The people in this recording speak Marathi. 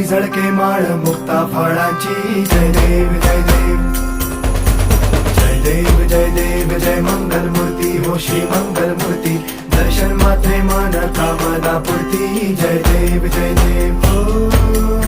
झळके माळ मुक्ता फळाची जय देव जय देव जय देव जय देव जय मंगल मूर्ती हो श्री मंगल मूर्ती दर्शन मात्रे मान कामना पूर्ती जय देव जय देव हो